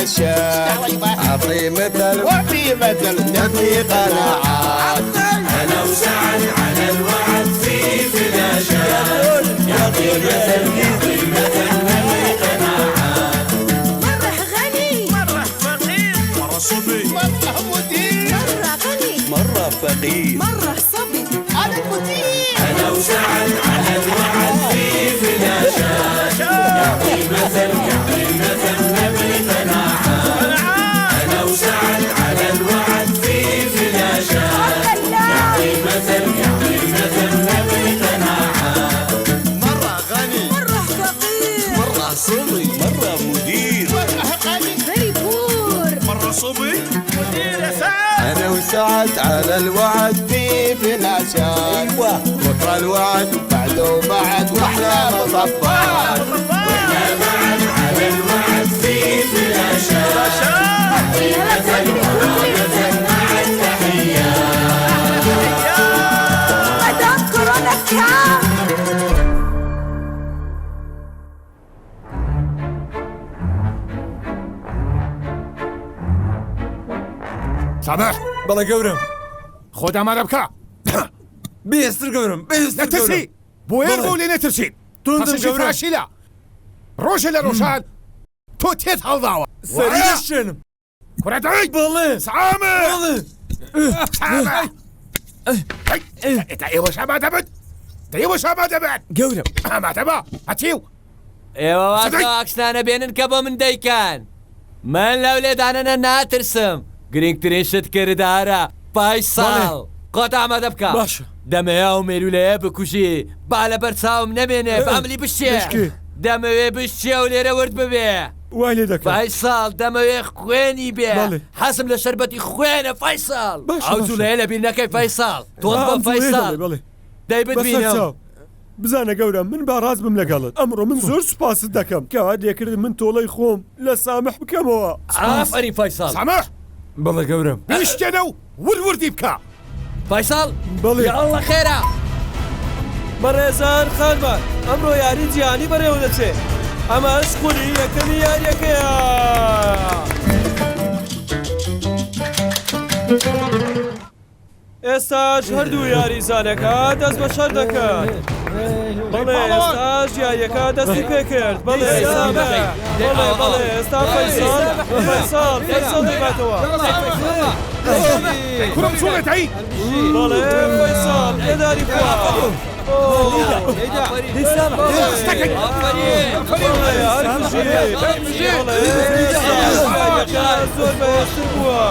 الشام أعطي مثل وفي مثل نبي قناعات. أنا وسعد على الوعد في فلاشات، يعطي مثل يعطي مثل نبي قناعات. مرة غني مرة فقير مرة صبي مرة مدير مرة غني مرة فقير مرة صبي أنا المدير. أنا وسعد على الوعد في فلاشات، يعطي مثل نبي قناعات. أنا وسعد على الوعد في فلاشات، يعطي مثل نبي قناعات. مرة غني مرة فقير مرة صبي مرة مدير مرة غني very poor مرة صبي مدير يا سعد. أنا وسعد على الوعد في فلاشات. أيوة بكرة الوعد بعده بعد وأحلى مصفات. وإحنا بعد على الوعد في فلاشات، يعطي مثل مع التحيات. مدام كورونا كام سامح بەڵێ گەورم خۆت ئامادە بکە. بێستر گەورم بێستر نەترسی بۆیە بۆ لێ نەترسین. تۆندم قەسەشی گەورم فراشیلە ڕۆژە لە ڕۆژان تۆ تێت هەڵداوە سەری دەشێنم کوڕەدەی بەڵێ سامە بەڵێ سامە تا ئێوەش ئامادە بن تا ئێوەش ئامادە بن گەورم ئامادە بە هەتیو ئێوە واسەوە ئاکسانە بێنن کە بۆ من دەیکەن. من لەو لێدانەنە ناترسم. گرنگترین شت کردارە پایساڵ. قۆت ئامادە بکە. باشە دەمەوێ و مێرولەیە بکوژی با لە بەرچاوم نەبێنێ فاملی بشتێ. بشکێ. دەمەوێ بشتێ و لێرە ورد ببێ. وای لێ دەکەم فایساڵ دەمەوێ خوێنی بێ. بەڵێ. حەسم لە شەربەتی خوێنە فایساڵ. باشە، ئەو باشە. جوولەیە لە بیر نەکەی فایساڵ. تۆز بەم فایساڵ بەڵێ دەی بتبینم. بزانە گەورم من باڕاز بم لەگەڵت ئەمڕۆ من زۆر سوپاست دەکەم کەوا دێکرد من تۆڵەی خۆم لە سامح بکەمەوە. ئافەری فایساڵ. سامح بەڵێ گەورم نیشتێنە و وروردی بکە. فایساڵ بەڵێ یاڵڵە خێرە. بەڕێزان خانمان ئەمڕۆ یاری جیهانی بەڕێوە دەچێت. ئەمە سکولی یەکەمی یاریەکەیە. ئێستاش هەردوو یاریزانەکە دەست بە شەر دەکەن. بەڵێ ئێستاش یاریەکە دەستی پێکرد. بەڵێ بەڵێ ئێستا فەیساڵ فەیساڵ دەیباتەوە. کوڕم چۆنێتایی؟ بەڵێ فەیساڵ لێداری خوا. زۆر بەهێشتر بووە.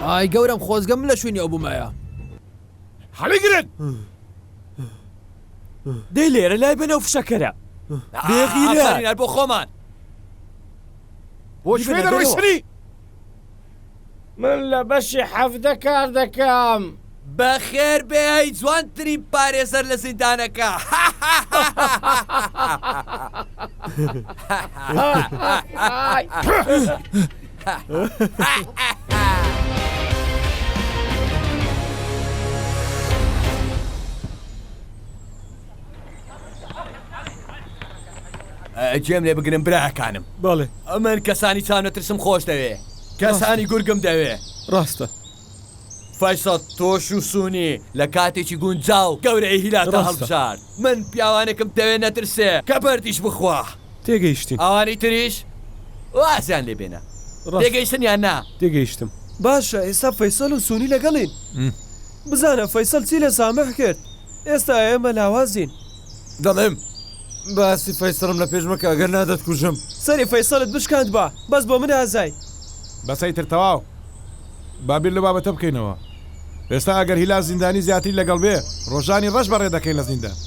ئای گەورم خۆزگەم لە شوێنی ئەو بوومایە. هەڵیگرن دەی لێرە لای بنەو فشەکەرە. بێغیرە بۆ خۆمان. بۆ شوێ دەڕۆی سری. من لە بەشی حەفدە کار دەکەم. بەخێر بێ ئەی جوانترین پارێزەر لە زیندانەکە. گوێم لێ بگرم براکانم. بەڵێ ئەمن کەسانی چاونەترسم خۆش دەوێ. کەسانی گورگم دەوێ. ڕاستە فایسەڵ تۆش و سوونی لە کاتێکی گونجاو گەورەی هیلاتە ڕاستە. هەڵبژار. من پیاوانێکم دەوێ نەترسێ کە بەردیش بخوا. تێگەیشتین ئەوانی تریش وازیان لێ بێنە. تێگەیشتن یان نا؟ تێگەیشتم. باشە ئێستا فەیسەڵ و سوونی لەگەڵین. بزانە فەیسەڵ چی لە سامح کرد. ئێستا ئێمە لاوازین. دەڵێم باسی فەیسەڵم لە پێش مەکە ئەگەر نادەت کوژم. سەری فەیسەڵت بشکاند بە بەس بۆ من ئازای. بەسەی تر تەواو بابیر لە بابەتە بکەینەوە. ئێستا ئەگەر هیلا زیندانی زیاتری لەگەڵ بێ ڕۆژانی ڕەش بەڕێ دەکەین لە زیندان.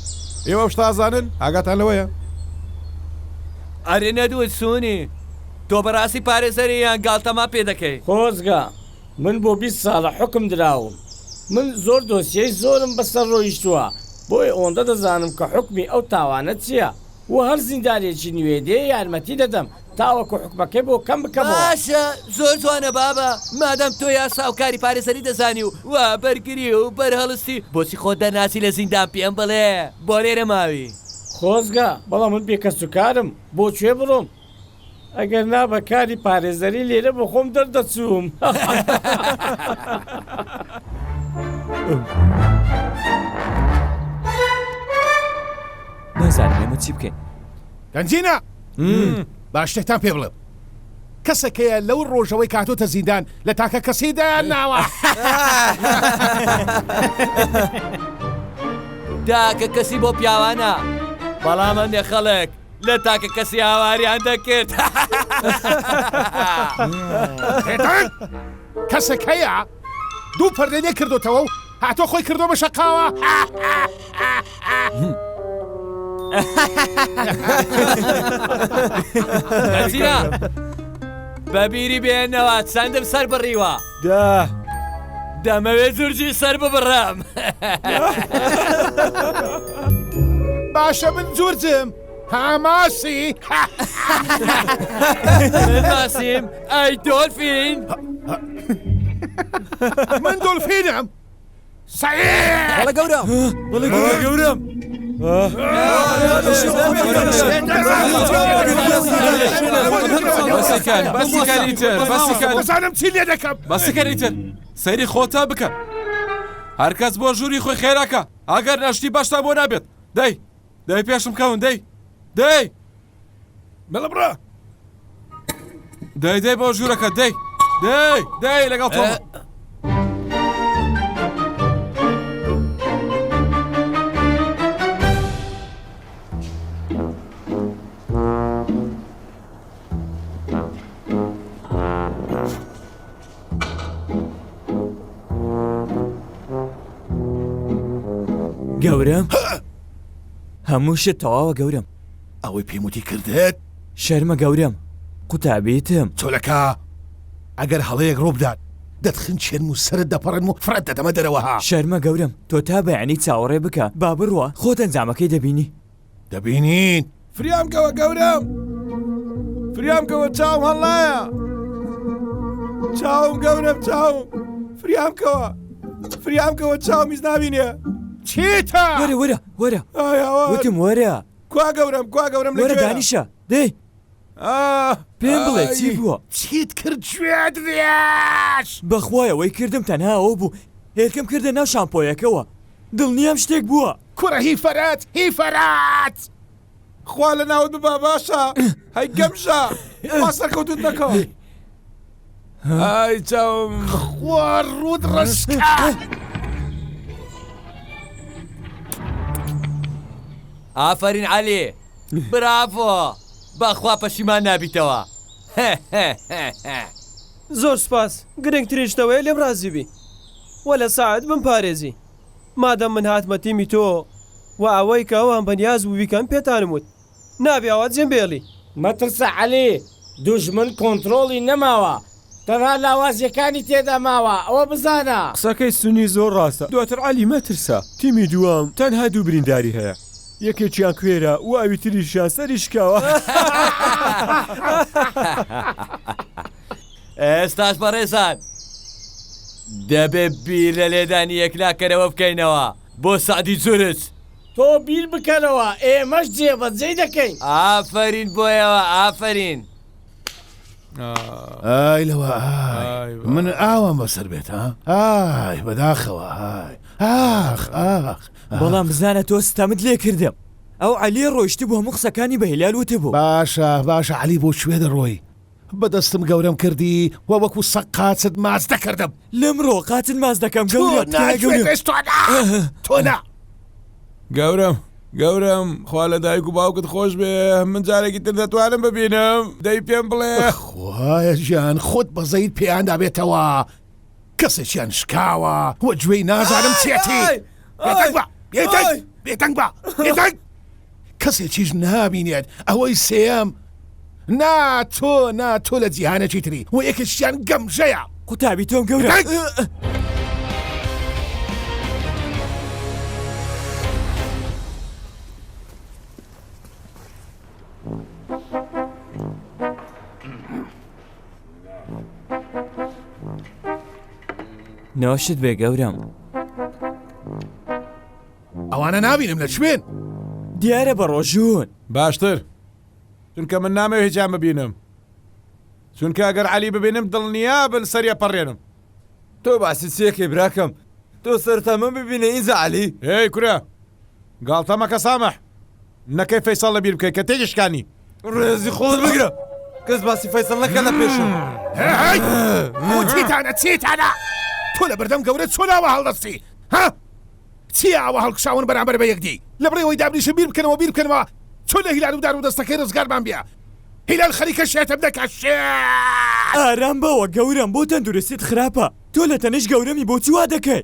ئێوە شتازانن ئاگاتان لەوەیە. ئەرێ نەدوت سوونی تۆ بەڕاستی پارێزەری یان گاڵتەما پێ دەکەی. خۆزگا من بۆ 20 ساڵە حکم دراوم. من زۆر دۆسیەی زۆرم بەسەر ڕۆیشتووە بۆی ئەوەندە دەزانم کە حکمی ئەو تاوانە چییە و هەر زیندارێکی نوێ دێ یارمەتی دەدەم تاوەکو حکمەکەی بۆ کەم بکەمەوە. باشە زۆر جوانە بابە مادەم تۆ یاسا و کاری پارێزەری دەزانی و بەرگری و بەرهەڵستی بۆچی خۆت دەناسی لە زیندان پێم بڵێ بۆ لێرە ماوی خۆزگە بەڵام من بێکەس و کارم بۆ کوێ بڕۆم ئەگەر نا بە کاری پارێزەری لێرە بۆ خۆم دەردەچووم. نازانم ئێمە چی بکەین. گەنجینە باش شتێکتان پێ بڵێم کەسێکەیە لەو ڕۆژەوەی کاتۆتە زیندان لە تاکە کەسی دایان ناوە تاکە کەسی بۆ پیاوانە بەڵام ئەندێ خەڵک لە تاکە کەسی هاواریان دەکرد. کەسێک هەیە دوو پەردەنێ کردوتەوە و هاتۆ خۆی کردو بە شەقاوە. گەنجینە بەبیری بێنەوە چەندم سەر بڕیوە دەمەوێت زورجی سەر ببڕم. باشە من جورجم هاماسی من ماسیم ئەی دۆلفین من دۆلفینم سعید بەڵە گەورم بەڵێ گەورم بەزانم چی لێ دەکەم بەسیکەریتر سەیری خۆتا بکە هەرکەس بۆ ژووری خۆی خێراکە ئەگەر نەشتی باشتا بۆ نابێت دەی پێشم کەون دەی بەڵە بڕە دەی بۆ ژوورەکە دەی لەگەڵ تۆ گەورم هەموو شت تەواوە گەورم ئەوەی پێموتی کردێت شەرمە گەورم قوتابیتم چۆلەکە ئەگەر هەڵەیەک ڕووبدات دەتخن چێنم و سرت دەپەڕن و فرەت دەدەمە دەرەوەها. شەرمە گەورم تۆ تا بەیانی چاوەڕێ بکە با بڕوە خۆت ئەنجامەکەی دەبینی. دەبینین فریامکەوە گەورم فریامکەوە چاوم هەڵایە چاوم گەورم چاوم فریامکەوە چاومیز نبینێ چیتە وەرە وتم وەرە کوا گەورم وەرە دانیشە دەی پێم بڵێ چی بووە چیت کرد گوێت ڕێش بەخوایەوەی کردم تەنها ئەوە بوو هێرکم کردە ناو شامپۆیەکەوە دڵنیام شتێک بووە کوڕە هیفەرات خوا لە ناوت ببا باشە هەی گەمشە ماسەرکەوتوت نەکەم ئای چاوم خوا ڕوود ڕشکە ئافرین عەلی برافۆ بەخوا پەشیمان نابیتەوە. زۆر سپاس گرنگترینشتەوەی لێم ڕازیبی وە لە ساعت بم پارێزی مادەم من هاتمە تیمی تۆ و ئەوەی کە ئەوان بەنیاز بوو بیکەم پێتانم وت نابیاوە جێمبێڵی مەترسە عەلی دوژمن کۆنتترۆڵی نەماوە تەنها لاوازیەکانی تێدا ماوە ئەوە بزانە. قسەکەی سنی زۆر ڕاستە دواتر عەلی مەترسە تیمی دووەم تەنها دوو برینداری هەیە یەکێکیان کوێرە و ئەوی تریشیان سەری شکاوە. ئێستاش بەڕێزان دەبێ بیر لە لێدانی یەکلاکەرەوە بکەینەوە بۆ سعدی جورج. تۆ بیر بکەنەوە ئێمەش جێبەجێ دەکەین. ئافرین بۆیەوە ئافرین. ئای لەوە من ئاوام بەسەر بێت ها ئای بەداخەوە ئاخ بەڵام بزانە تۆ ستەمت لێ کردم ئەو عەلی ڕۆیشتی بۆ هەموو قسەکانی بە هیلال وتە بوو. باشە عەلی بۆ کوێ دەڕۆی بەدەستم گەورم کردی و وەکو سەق قاچت ماچ دەکردم لەمڕۆ قاچت ماچ دەکەم تۆنا گەورم خوا لە دایک و باوکت خۆش بێ من جارێکی تر دەتوانم ببینم دەی پێم بڵێ خوایە ژیان خۆت بەزەیت پێیان دابێتەوە کەسێکیان شکاوە وە گوێی نازانم چێتی بێتەنگ بە کەسێکیش نابینێت ئەوەی سێم تۆ لە جیهانێکی تری و یەکێکیان گەمژەیە قوتابی تۆم گەورە نەوەشت بێ گەورم ئەوانە نابینم لە شوێن دیارە بە ڕۆژوون باشتر چونکە من نامەوێت هیچیان ببینم چونکە ئەگەر عەلی ببینم دڵنیا بن سەریە پەڕێنم تۆ باسی چیەکەی براکەم تۆ سەرتا من ببینە ئینجا عەلی هی کورە گاڵتەمەکە سامەح نەکەی فەیساڵ لەبیر بکەی کە تێجشکانی ڕێزی خۆڵ بگرە کەس باسی فەیسەڵ نەکە لە پێشم چیتانە چیتانە تۆ لە بەردەم گەورە چۆن ئاوە هەڵدەستی ها چی ئاوە هەڵکشاون بەرامبەر بە یەکدی لە بڕێەوەی دابنیشە بیر بکەنەوە چۆن لە هیلال و دار و دەستەکەی ڕزگارمان بیا هیلال خەریکە شێتم دەکات ئارام بەوە گەورم بۆ تەندروستیت خراپە تۆ لە تەنش گەورەمی بۆ چوا دەکەی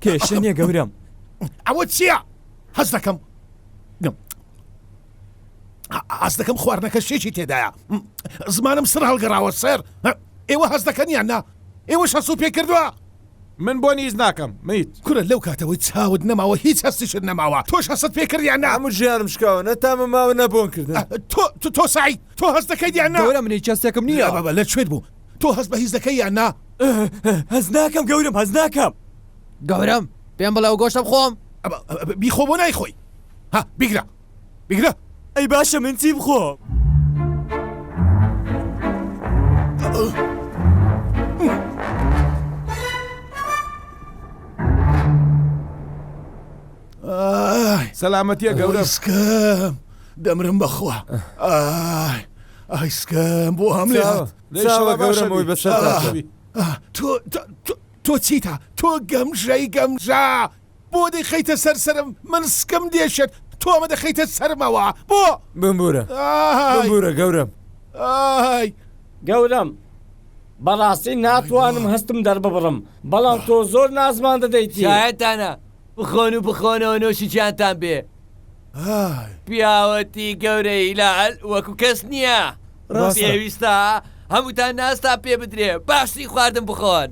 کێشە نییە گەورم ئەوە چییە هەز دەکەم هەز دەکەم خواردنەکە شێکی تێدایە زمانم سڕ هەڵگەڕاوە سەر ئێوە هەز دەکەن یان نا ئێوەش هەسوو پێ کردووە من بۆ نیز ناکەم میت کورە لەو کاتەوەی چاوت نەماوە هیچ هەستیشت نەماوە تۆش هەست پێ کردیان نا هەموو ژیانم شکاوە نەتامە ماوە نەبوون کردن تۆ سعید تۆ هەست دەکەیت یان نا گەورە منی چەستێکم نییە لە کوێت بوو تۆ هەست بە هیچ دەکەی یان نا هەز ناکەم گەورم هەز ناکەم گەورم پێم بڵێ و گۆشتم خۆم بیخۆ بۆ نایخۆی ها بیگرە ئەی باشە من چی بخۆم سەلامەتیە گەورە سکەم دەمرم بەخوا ئای سکەم بۆ هەم لێ گەورەمەوەی بەسەر تۆ چیتە تۆ گەمژە بۆ دەیخەیتە سەرسرم من سکەم دێشێت تۆ ئەمە دەخەیتە سەرمەوە بۆ بمبورە گەورم گەورم بەڕاستی ناتوانم هەستم دەرببڕم بەڵام تۆ زۆر نازمان دەدەیتی شایەتانە بخۆنەوە نۆشی جیانتان بێ پیاوەتی گەورەی هیلال وەکو کەس نییە پێویستە هەمووتان ناستا پێ بدرێ باشی خواردن بخۆن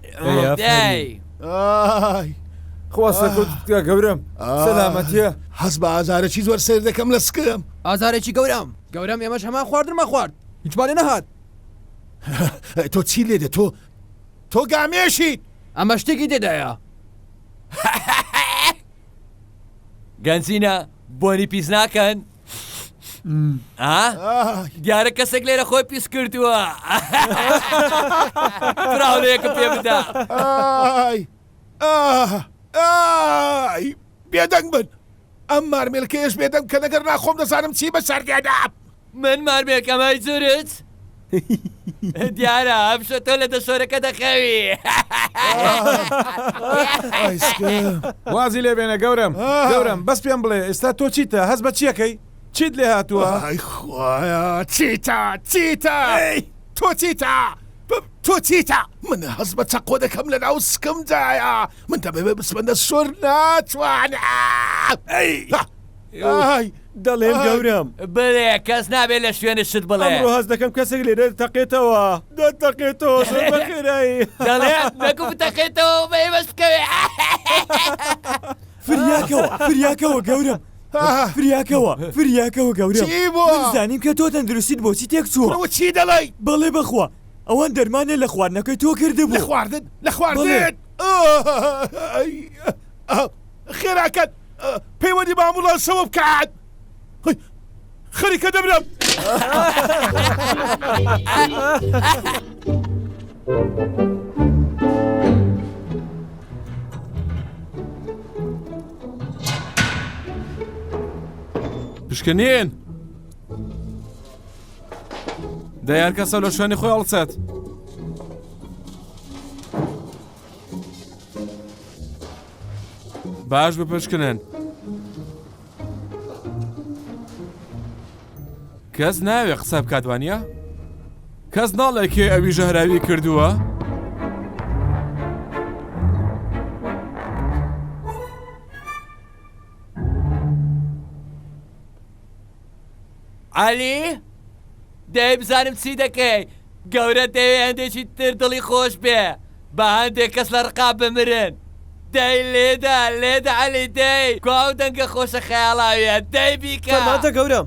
خواستە گەورم سەلامەتیە هەز بە ئازارێکی زۆر سیر دەکەم لە سکم ئازارێکی گەورم ئێمەش هەمان خواردنمە خوارد هیچبانێ نەهات تۆ چی لێدە تۆ گامێشیت ئەمە شتێکی تێدایە گەنجینە بۆنی پیس ناکەن دیارە کەسێک لێرە خۆی پیس کردووە فراولەیەکە پێ بدا بێدەنگ بن ئەم مارمێلکەیەش بێدەنگ کە نەگەر ناخۆم دەزانم چی بە سەردێدا من مارمێلکەمای زورت دیارە ئەمشە تۆ لە دەشۆرەکە دەخەوی وازی لێ بێنە گەورم بەس پێم بڵێ ئێستا تۆ چیتە هەست بە چیەکەی چیت لێ هاتووە خۆیە چیتە تۆ چیتە من هەست بە چەقۆ دەکەم لە ناو سکمدایە من دەبێ بسمەندە سۆر ناتوانە دەڵێم گەورم بڵێ کەس نابێت لە شوێنە شت بڵێ ئەمڕۆ هەز دەکەم کەسێک لێرە دەتەقێتەوە دەتەقێتەوە بەخێرایی دەڵێ نەکو بتەقێتەوە بە ئێمەش بکەوێ فریاکەوە گەورم فریاکەوە گەورم زانیم کە تۆ تەندروستیت بۆچی تێک چووە چی دەڵێ بەڵێ بەخوا ئەوان دەرمانێ لە خواردنەکەی تۆ کردبوو لە خواردن خێراکەت پەیوەندی مامۆڵانسەوە بکات خەریکە دەبرم پشکنین دەیان کەسە لە شوێنی خۆی هەڵچێت باش بپشکنن کەس ناوێ قسە بکاتوانە؟ کەس ناڵێ کێ ئەوی ژەهراوی کردووە؟ عەلی دەی بزانم چی دەکەی گەورە دەوێ هەندێکی تر دڵی خۆش بێ بە هەندێک کەس لە ڕقا بمرن دەی لێدە عەلی دەی کواو دەنگە خۆشە خەیاڵاویە دەی بیکە فەرمانتە گەورم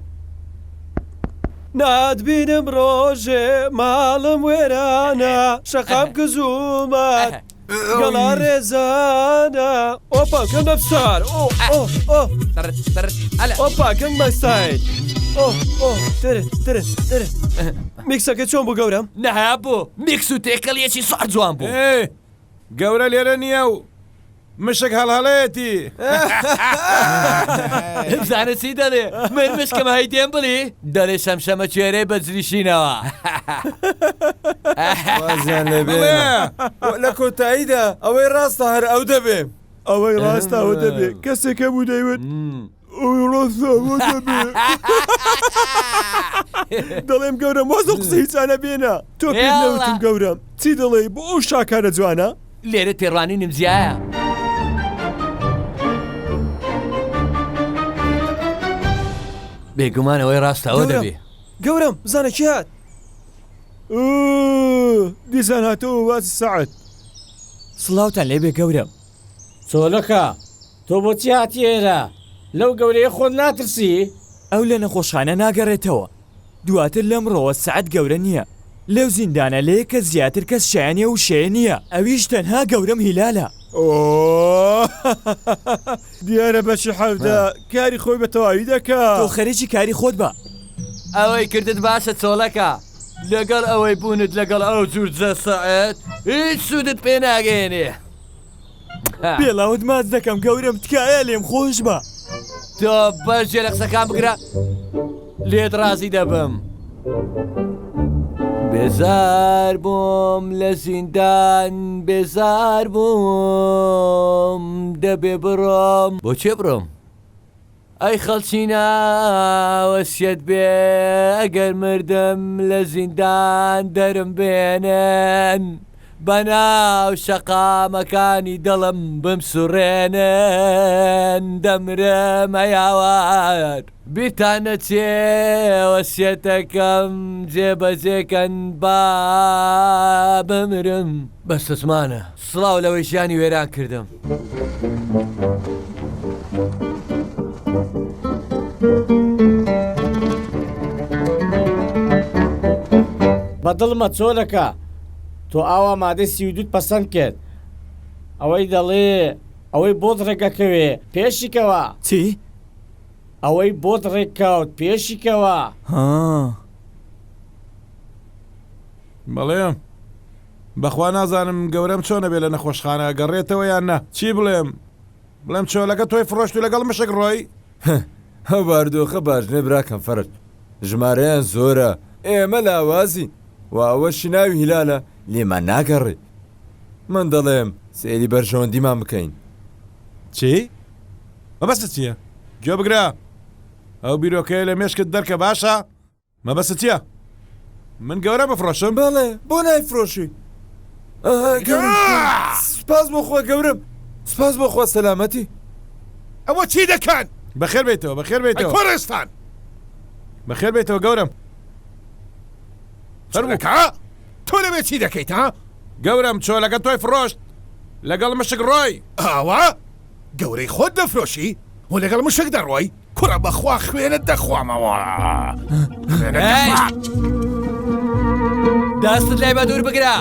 ناتبینم ڕۆژێ ماڵم وێرانە شەقام گزومات گەڵا ڕێزانە ئۆپا کەم دەبسار ئۆپا کەنگ مەستاین ترە میکسەکە چۆن بوو گەورم؟ نەها بوو میکس و تێکەڵیەکی زۆر جوان بوو گەورە لێرە نییە و مشک هەڵهەڵەتی بزانە چی دەڵێ من مشکم هەی دێم بڵی دەڵێ شەمشەمە کوێرەی بەجلیشینەوە وازیان لەبێ لە کۆتاییدا ئەوەی ڕاستە هەر ئەو دەبێ ئەوەی ڕاستە ئەوە دەبێ کەسێکە بوو دەیوت ئەوەی ڕاستە ئەوە دەبێ دەڵێم گەورم وازە قسە هیچانە بێنە تۆ پێت نەوتم گەورم چی دەڵێ بۆ ئەو شاکارە جوانە؟ لێرە تێڕوانی نمزیایە بێگومانەوەی ڕاستە ئەوە دەبێ گەورم بزانە کی هات دیسان هاتەوە واسی سەعەت سڵاوتان لێبێ گەورم چۆلەکە تۆ بۆچی هاتی ئێرە لەو گەورەیە خۆت ناترسی؟ ئەو لە نەخۆشخانە ناگەڕێتەوە دواتر لەمڕۆوە سەعەت گەورە نییە لەو زیندانە لەیە کە زیاتر کەس شایانە و شەیە نییە ئەویش تەنها گەورەم هیلالە دیارە بەشی حەودا کاری خۆی بە تەواوی دەکات تۆ خەریکی کاری خۆت بە ئەوەی کردت باشە چۆڵەکە لەگەڵ ئەوەی بوونت لەگەڵ ئەو جوور جەسەعەت هیچ سوودت پێ ناگەێنێ پێڵاوت ماچ دەکەم گەورم تکایە لێم خۆش بە تۆ بەش جێ لە قسەکان بگرە لێت ڕازی دەبم بێزار بووم لە زیندان بێزار بووم دەبێ بڕۆم بۆچێ بڕۆم ئەی خەڵچینە وەسیەت بێ ئەگەر مردم لە زیندان دەرم بێنن بەناو شەقامەکانی دڵم بم سوڕێنن دەمرم ئەیاوار بیرتانە چێ وەسیەتەکەم جێبەجێکەن با بمرم بەستە زمانە سڵاو لەوەی ژیانی وێران کردم بەدڵمە چۆلەکە تۆ ئاوا مادەی 32 پەسەند کرد ئەوەی دەڵێ ئەوەی بۆت ڕێگەکەوێ پێشیکەوە چی؟ ئەوەی بۆت ڕێککەوت پێشیکەوە بەڵێم بەخوا نازانم گەورەم چۆنە بێ لە نەخۆشخانە گەڕێتەوە یان نە چی بڵێم بڵێم چۆلەکە تۆی فرۆشت و لەگەڵ مشک ڕۆی هەو باردۆخە باش نێ براکەم فەرت ژمارەیان زۆرە ئێمە لاوازین و ئەوەشی ناوی هیلالە لێمان ناگەڕێ من دەڵێم سێری بەرژەوەندیمان بکەین چی؟ مەبەستە چییە؟ گوێ بگرە ئەو بیرۆکەیە لە مێشکت دەرکە باشە؟ مەبەستە چییە؟ من گەورە بفرۆشم؟ بەڵێ بۆ نایفرۆشی سپاس بۆ خۆ گەورم سپاس بۆ خۆ سەلامەتی ئەوە چی دەکەن؟ بەخێر بیتەوە بەخێر بیتەوە کوڕستان بەخێر بیتەوە گەورم فەرمووکە تۆ لەوێ چی دەکەیت ها؟ گەورم چۆلەکە تۆی فرۆشت لەگەڵ مشک ڕۆی ئاوا گەورەی خۆت دەفرۆشی و لەگەڵ مشک دەڕۆی کوڕە بەخوا خوێنت دەخوامەوە دەستت لای بە دوور بگرە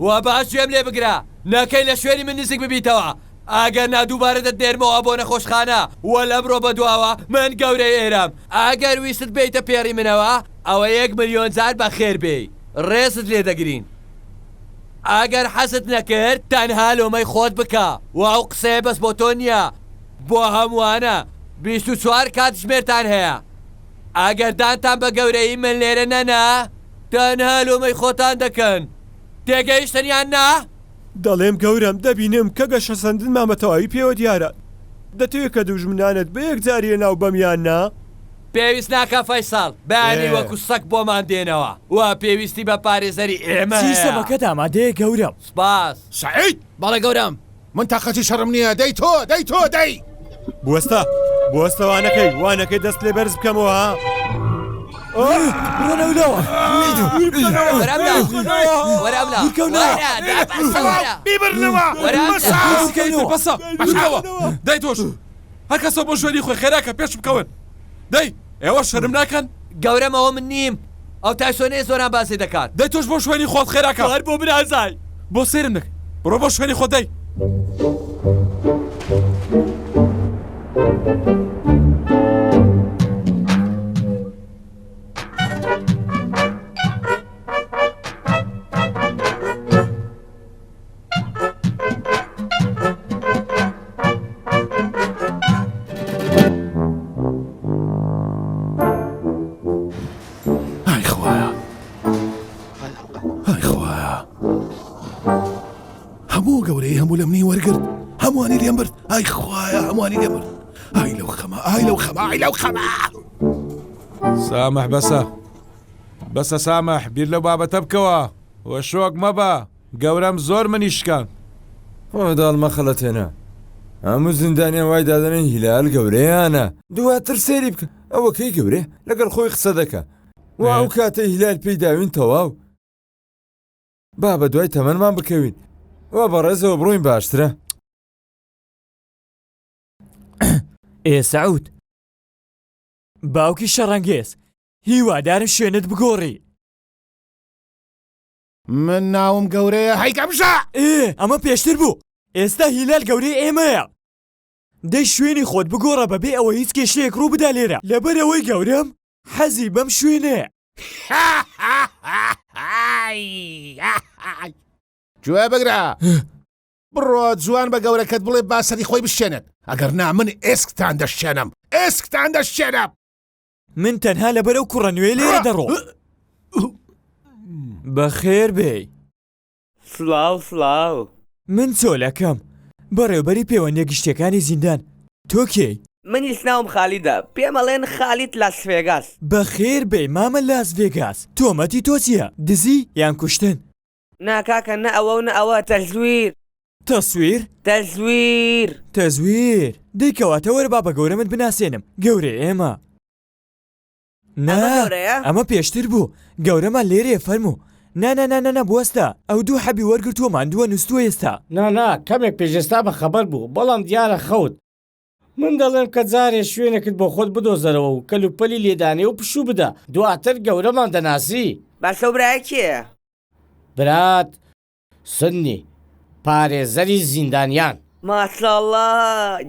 و باش گوێم لێ بگرە نەکەی لە شوێنی من نزیک ببیتەوە ئەگەر نادووبارە دەدێرمەوە بۆ نەخۆشخانە وە لەمڕۆ بەدواوە من گەورەی ئێرەم ئەگەر ویستت بیتە پێڕی منەوە ئەوە 1 ملیۆن جار بەخێر بێ ڕێست لێ دەگرین ئەگەر حەست نەکرد تەنها لۆمەی خۆت بکە و ئەو قسەیە بەس بۆ تۆ نییە بۆ هەمووانە 24 کات ژمێرتان هەیە ئەگەر دانتان بە گەورەی من لێرە نەنا تەنها لۆمەی خۆتان دەکەن تێگەیشتنیان نا؟ دەڵێم گەورم دەبینم کە گەشە سەندنمان بە تەواوی پێوە دیارە دەتەوێت کە دوژمنانت بە یەک جاریە ناو بەمیان نا؟ پێویست ناکە فەیساڵ بەیانی وەکو سەگ بۆمان دێنەوە و پێویستی بە پارێزەری ئێمە سیستەمەکەت ئامادەیە گەورم سپاس سعید بەڵێ گەورم من تاقەتی شەڕم نییە دەی تۆ بوەستە بوەستەوانەکەی وانەکەی دەست لێ بەرز بکەمەوە ها بڕۆنەولەوە بەسە بەشکەوە دەی تۆش هەر کەسە بۆ ژوێنی خۆی خێراکە پێش بکەون دەی ئێوە شەرم ناکەن گەورەمەوە من نیم ئەو تا شوێنەیە زۆران باسی دەکات دەی تۆش بۆ شوێنی خۆت خێراکە کار بۆ برازای بۆ سێرم دەکەی بڕۆ بۆ شوێنی خۆت دەی هەموو گەورەی هەموو لە منی وەرگرت هەمووانی لێم برد ئای خوایە هەمووانی لێم برد ئای لەو خەمە ئای لەو خەمە ئای لەو خەمە سامح بەسە سامح بیر لەو بابەتە بکەوە وە شۆک مەبە گەورەم زۆر منی شکان خۆداڵ مەخەڵەتێنە هەموو زیندانیان وای دادنێن هیلال گەورەیانە دواتر سێری بکە ئەوە کەی گەورێ لەگەڵ خۆی قسە دەکە وا ئەو کاتە هیلال پێی داوین تەواو با بە دوای تەمەنمان بکەوین وا بەڕێزەوە بڕۆین باشترە سەعود باوکی شەڕەنگێز هیوادارم شوێنت بگۆڕی من ناوم گەورەیە هەیکەمشە ئەمە پێشتر بوو ئێستا هیلال گەورەی ئێمەیە دەی شوێنی خۆت بگۆڕە بەبێ ئەوە هیچ کێشەیەک ڕوو بدا لێرە لەبەرەوەی گەورەم حەزی بەم شوێنەیە گوێ بگرە بڕۆ جوان بە گەورەکەت بڵێ باسەری خۆی بشێنێت ئەگەر نا من ئێسکتان دەشێنم ئێسکتان دەشێنم من تەنها لەبەرەو کوڕە نوێ لێرە دەڕۆ بەخێر بێ سلااو من چۆلەکەم بەڕێوبەری پەیوەندیە گشتەکانی زیندان تۆ کێی منیش ناوم خالیدە پێمەڵێن خالیت لاس ڤێگاس بەخێر بێ مامە لاس ڤێگاس تۆمەتی تۆ چییە دزی یان کوشتن ناکاکە نە ئەوە و نە ئەوە تەزویر تەزویر دەیکەواتە وەرە با بە گەورەمت بناسێنم گەورە ئێمە ئەمە پێشتر بوو گەورەمان لێرێ فەرموو نانە بوەستە ئەو دوو حەبی وەرگرتووە ماندووە نووسووە ئێستا نانا کەمێک پێشێستا بە خەبەر بوو بەڵام دیارە خەوت من دەڵێم کە جارێ شوێنێکت بۆ خۆت بدۆزەرەوە و کەلوپەلی لێدانێ و پشوو بدە دواتر گەورەمان دەناسی باشە برای کێ برات سنی پارێزەری زیندانیان ماشاءالله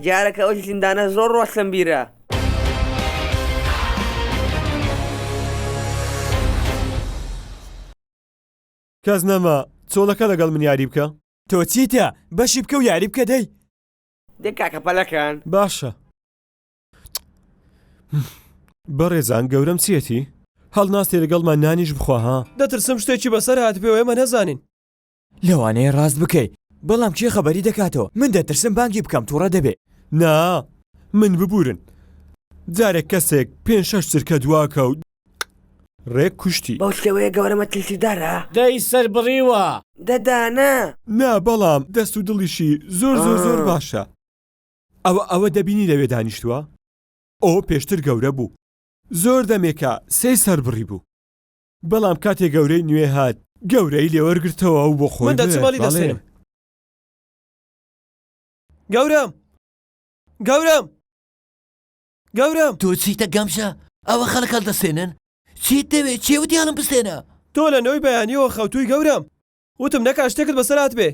جارەکە ئەو زیندانە زۆر ڕۆشن بیرە کەس نەما چۆڵەکە لەگەڵ من یاری بکە تۆ چیتە بەشی بکە و یاری بکە دەی دێکاکە پەلەکان باشە بەڕێزان گەورەم چیەتی هەڵناستی لەگەڵمان نانیش بخوا ها دەترسم شتێکی بەسەر هات پێوە ئێمە نەزانین لەوانەیە ڕاست بکەی بەڵام کێ خەبەری دەکاتەوە من دەترسم بانگی بکەم تووڕە دەبێ نا من ببورن جارێک کەسێک 5-6 چرکە دواکە و ڕێک کوشتی بەو شێوەیە گەورەمە تلسیدارە دەی سەر بڕیوە دەدانە نا بەڵام دەست و دڵیشی زۆر باشە ئەوە دەبینی لەوێ دانیشتووە ئەو پێشتر گەورە بوو زۆر دەمێکە 3 سەر بڕی بوو بەڵام کاتێک گەورەی نوێ هات گەورەی لێوەرگرتەوە و بۆ خۆی من دەچماڵی دەستێنم گەورەم تۆ چیتە گەمشە ئەوە خەڵک هەڵدەستێنن چیت دەوێت چێوتیانم بستێنە تۆ لە نەوەی بەیانیەوە خەوتووی گەورەم وتم نەکا شتێکت بەسەرات بێ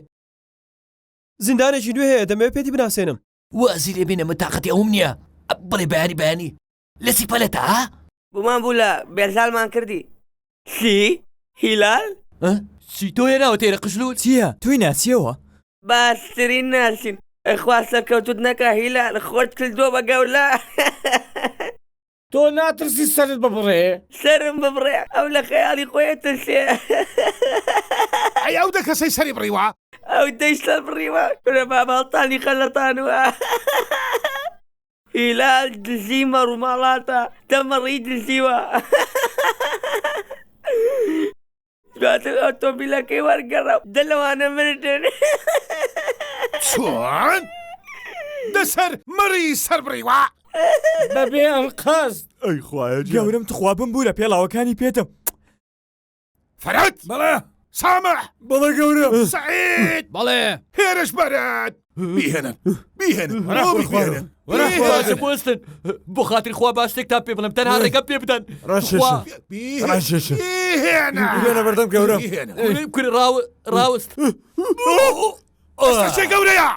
زیندانێکی نوێ هەیە دەمەوێت پێتی بناسێنم وازی لێ بینە من تاقەتی ئەوم نییە بڵێ بەیانی لە سیپەلەتە ها بمان بوو لە بێرزالمان کردی چی؟ هیلال؟ چی تۆ هێناوە تێرە قشلوت چییە توی ناسیەوە باشترین ناسین خواستە کەوتوت نەکە هیلال خۆت کردووە بە گەولا تۆ ناترسی سەرت ببڕێ سرم ببڕێ ئەو لە خەیاڵی خۆیە ترسێ ئەی ئەو دەکەسەی سەری بڕیوە ئەو دەی سەر بڕیوە کورە باباڵتانی خەلەتانوە هیلال دزیمە ڕووماڵاتە دەمەڕی دزیوە دواتر ئۆتۆمبیلەکەی وەرگەڕە دەلەوانە مردن چۆن دەسەر مەڕی سەر بڕیوە بەبێ ئەم قەست ئەی خوایە گەورم تخوا بمبوورە پێڵاوەکانی پێتم فەرەت بەڵێ سامح بەڵێ گەورە سعید بەڵێ هێرش بەرەت بيهێنن بيهێنن باشە بستن بۆ خاطری خوا باش شتێکتان پێ بڵم تەنها ڕێگەم پێ بدەن ڕاشێشە بيهێنە بەردەم گەورە کوری ڕاوست چێ گەورەیە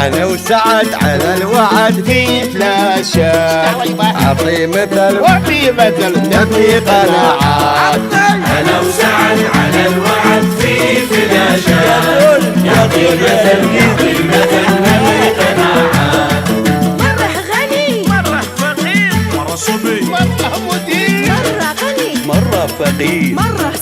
أنا وسعد على الوعد في فلاشات أعطي مثل وفي مثل نبي قناعات أنا وسعد على الوعد في فلاشات يعطي مثل نبي قناعات مرة غني مرة فقير مرة صبي مرة مدير مرة غني مرة فقير مرة